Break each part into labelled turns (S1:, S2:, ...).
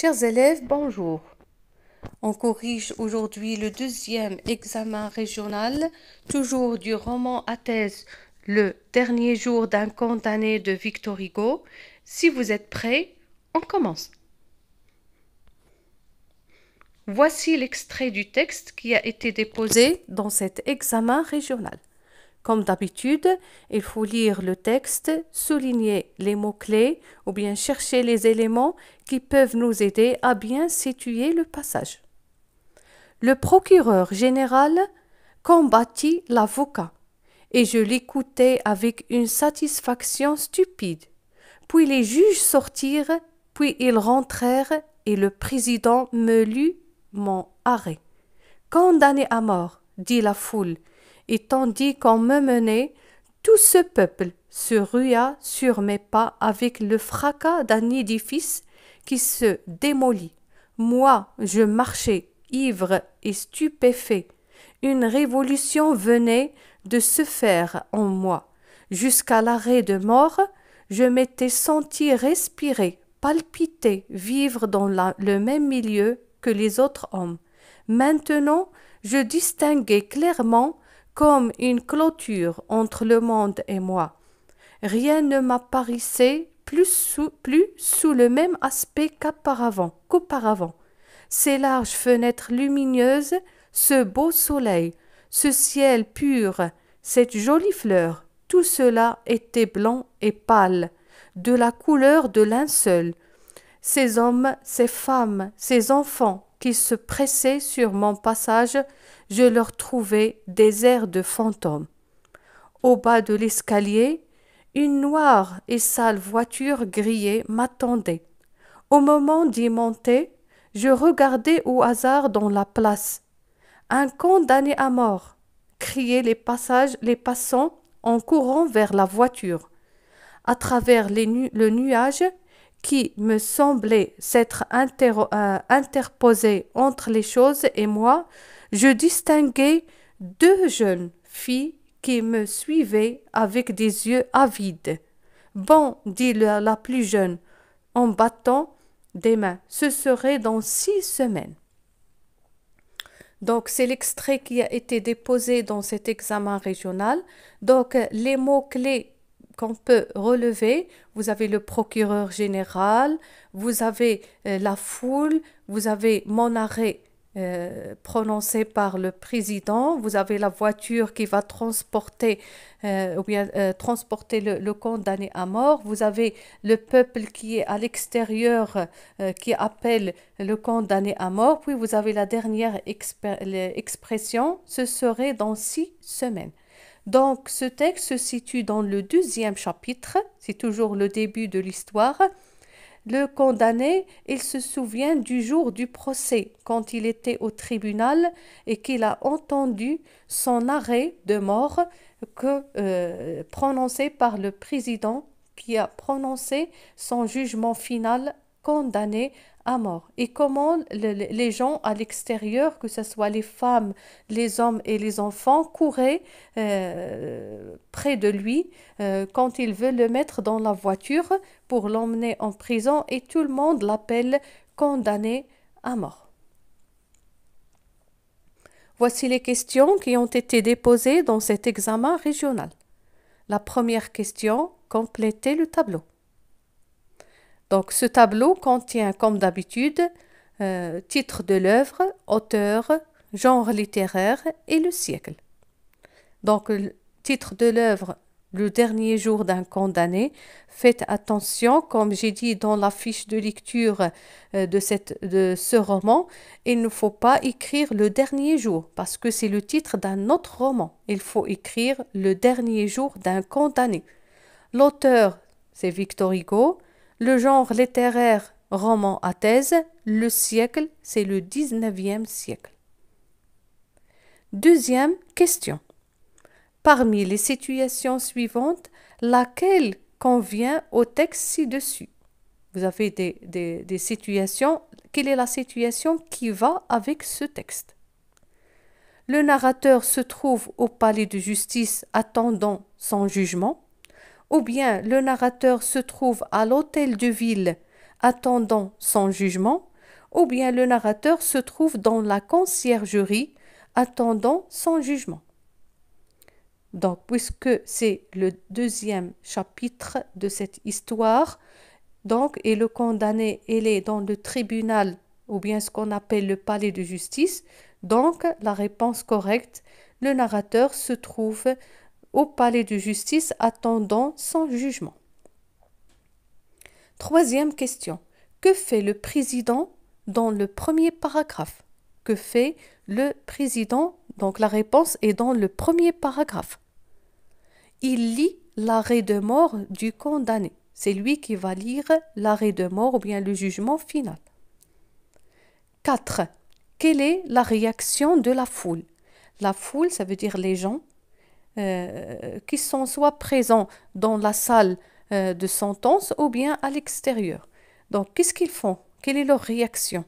S1: Chers élèves, bonjour. On corrige aujourd'hui le deuxième examen régional, toujours du roman à thèse, le dernier jour d'un condamné de Victor Hugo. Si vous êtes prêts, on commence. Voici l'extrait du texte qui a été déposé dans cet examen régional. Comme d'habitude, il faut lire le texte, souligner les mots-clés ou bien chercher les éléments qui peuvent nous aider à bien situer le passage. Le procureur général combattit l'avocat et je l'écoutais avec une satisfaction stupide. Puis les juges sortirent, puis ils rentrèrent et le président me lut mon arrêt. Condamné à mort, dit la foule, et tandis qu'on me menait, tout ce peuple se rua sur mes pas avec le fracas d'un édifice qui se démolit. Moi, je marchais, ivre et stupéfait. Une révolution venait de se faire en moi. Jusqu'à l'arrêt de mort, je m'étais senti respirer, palpiter, vivre dans le même milieu que les autres hommes. Maintenant, je distinguais clairement comme une clôture entre le monde et moi. Rien ne m'apparaissait plus sous le même aspect qu'auparavant. Ces larges fenêtres lumineuses, ce beau soleil, ce ciel pur, cette jolie fleur, tout cela était blanc et pâle, de la couleur de linceul. Ces hommes, ces femmes, ces enfants qui se pressaient sur mon passage, je leur trouvais des airs de fantômes. Au bas de l'escalier, une noire et sale voiture grillée m'attendait. Au moment d'y monter, je regardais au hasard dans la place. Un condamné à mort, criaient les passants en courant vers la voiture. À travers le nuage qui me semblait s'être interposé entre les choses et moi, je distinguais deux jeunes filles qui me suivaient avec des yeux avides. « Bon, dit la plus jeune, en battant des mains, ce serait dans 6 semaines. » Donc, c'est l'extrait qui a été déposé dans cet examen régional. Donc, les mots-clés qu'on peut relever, vous avez le procureur général, vous avez la foule, vous avez mon arrêt prononcé par le président, vous avez la voiture qui va transporter le condamné à mort, vous avez le peuple qui est à l'extérieur qui appelle le condamné à mort, puis vous avez la dernière expression, ce serait dans 6 semaines. Donc, ce texte se situe dans le 2e chapitre, c'est toujours le début de l'histoire. Le condamné, il se souvient du jour du procès, quand il était au tribunal et qu'il a entendu son arrêt de mort prononcé par le président qui a prononcé son jugement final condamné à mort. Et comment les gens à l'extérieur, que ce soit les femmes, les hommes et les enfants, couraient près de lui quand il veut le mettre dans la voiture pour l'emmener en prison et tout le monde l'appelle condamné à mort. Voici les questions qui ont été déposées dans cet examen régional. La première question, complétez le tableau. Donc, ce tableau contient, comme d'habitude, titre de l'œuvre, auteur, genre littéraire et le siècle. Donc, le titre de l'œuvre, le dernier jour d'un condamné. Faites attention, comme j'ai dit dans la fiche de lecture de ce roman, il ne faut pas écrire le dernier jour parce que c'est le titre d'un autre roman. Il faut écrire le dernier jour d'un condamné. L'auteur, c'est Victor Hugo. Le genre littéraire, roman à thèse. Le siècle, c'est le 19e siècle. Deuxième question. Parmi les situations suivantes, laquelle convient au texte ci-dessus? Vous avez des situations. Quelle est la situation qui va avec ce texte? Le narrateur se trouve au palais de justice attendant son jugement, ou bien le narrateur se trouve à l'hôtel de ville attendant son jugement, ou bien le narrateur se trouve dans la conciergerie attendant son jugement. Donc, puisque c'est le deuxième chapitre de cette histoire, donc, et le condamné, il est dans le tribunal, ou bien ce qu'on appelle le palais de justice, donc la réponse correcte, le narrateur se trouve au palais de justice attendant son jugement. Troisième question. Que fait le président dans le premier paragraphe? Que fait le président? Donc la réponse est dans le premier paragraphe. Il lit l'arrêt de mort du condamné. C'est lui qui va lire l'arrêt de mort ou bien le jugement final. 4. Quelle est la réaction de la foule? La foule, ça veut dire les gens qui sont soit présents dans la salle de sentence ou bien à l'extérieur. Donc, qu'est-ce qu'ils font? Quelle est leur réaction?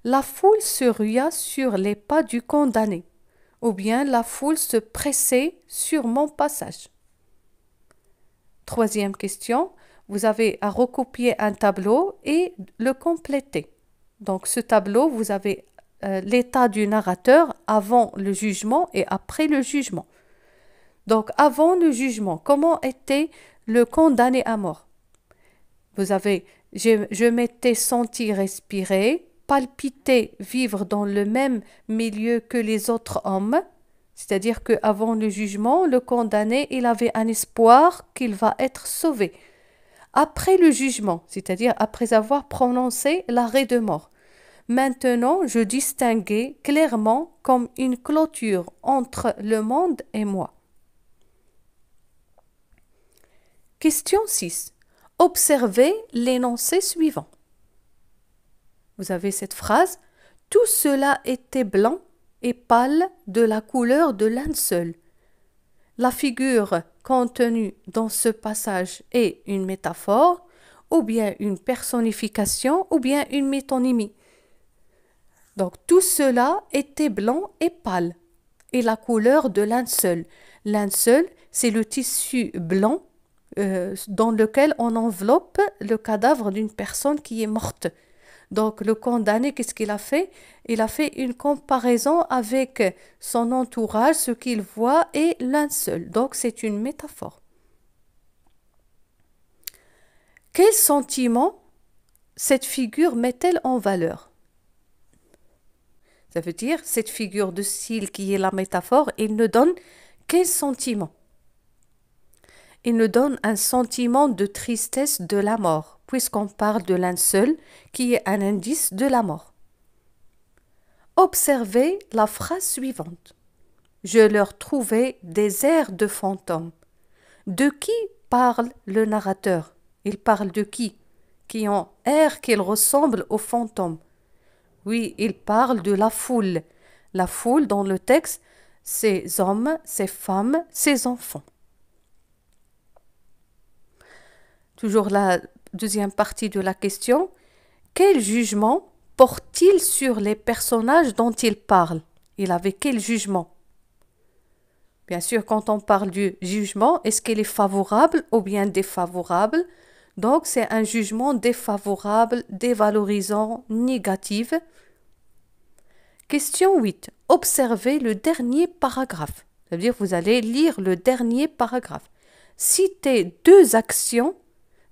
S1: La foule se rua sur les pas du condamné, ou bien la foule se pressait sur mon passage. Troisième question, vous avez à recopier un tableau et le compléter. Donc, ce tableau, vous avez l'état du narrateur avant le jugement et après le jugement. Donc, avant le jugement, comment était le condamné à mort? Vous avez, je m'étais senti respirer, palpiter, vivre dans le même milieu que les autres hommes. C'est-à-dire qu'avant le jugement, le condamné, il avait un espoir qu'il va être sauvé. Après le jugement, c'est-à-dire après avoir prononcé l'arrêt de mort, maintenant, je distinguais clairement comme une clôture entre le monde et moi. Question 6. Observez l'énoncé suivant. Vous avez cette phrase. Tout cela était blanc et pâle de la couleur de linceul. La figure contenue dans ce passage est une métaphore, ou bien une personnification, ou bien une métonymie. Donc, tout cela était blanc et pâle, et la couleur de linceul. Linceul, c'est le tissu blanc dans lequel on enveloppe le cadavre d'une personne qui est morte. Donc, le condamné, qu'est-ce qu'il a fait? Il a fait une comparaison avec son entourage, ce qu'il voit, et linceul. Donc, c'est une métaphore. Quel sentiment cette figure met-elle en valeur? Ça veut dire, cette figure de style qui est la métaphore, il nous donne quel sentiment? Il nous donne un sentiment de tristesse de la mort, puisqu'on parle de linceul, qui est un indice de la mort. Observez la phrase suivante. Je leur trouvais des airs de fantômes. De qui parle le narrateur? Il parle de qui? Qui ont air qu'ils ressemblent aux fantômes. Oui, il parle de la foule. La foule, dans le texte, ces hommes, ces femmes, ces enfants. Toujours la deuxième partie de la question. Quel jugement porte-t-il sur les personnages dont il parle? Il avait quel jugement? Bien sûr, quand on parle du jugement, est-ce qu'il est favorable ou bien défavorable? Donc, c'est un jugement défavorable, dévalorisant, négatif. Question 8. Observez le dernier paragraphe. Ça veut dire que vous allez lire le dernier paragraphe. Citez deux actions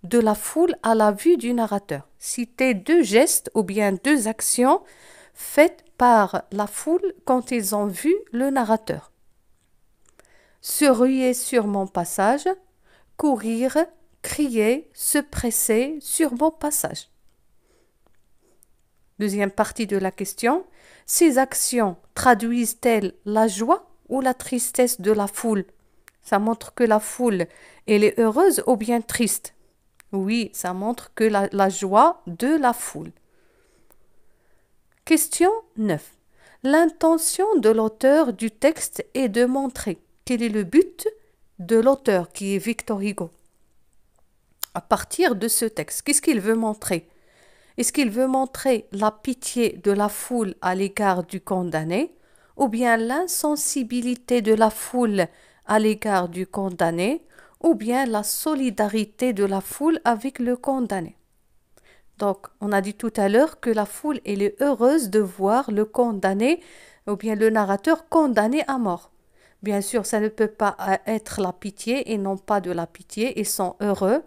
S1: de la foule à la vue du narrateur. Citez deux gestes ou bien deux actions faites par la foule quand ils ont vu le narrateur. Se ruer sur mon passage, courir, crier, se presser sur mon passage. Deuxième partie de la question. Ces actions traduisent-elles la joie ou la tristesse de la foule? Ça montre que la foule, elle est heureuse ou bien triste? Oui, ça montre que la joie de la foule. Question 9. L'intention de l'auteur du texte est de montrer quel est le but de l'auteur qui est Victor Hugo. À partir de ce texte, qu'est-ce qu'il veut montrer? Est-ce qu'il veut montrer la pitié de la foule à l'égard du condamné ou bien l'insensibilité de la foule à l'égard du condamné ou bien la solidarité de la foule avec le condamné? Donc, on a dit tout à l'heure que la foule, elle est heureuse de voir le condamné ou bien le narrateur condamné à mort. Bien sûr, ça ne peut pas être la pitié et non pas de la pitié. Ils sont heureux.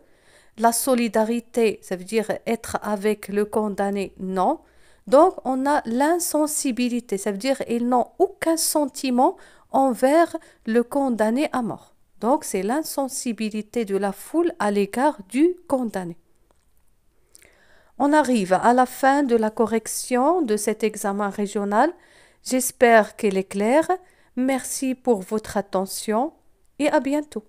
S1: La solidarité, ça veut dire être avec le condamné, non. Donc, on a l'insensibilité, ça veut dire ils n'ont aucun sentiment envers le condamné à mort. Donc, c'est l'insensibilité de la foule à l'égard du condamné. On arrive à la fin de la correction de cet examen régional. J'espère qu'elle est claire. Merci pour votre attention et à bientôt.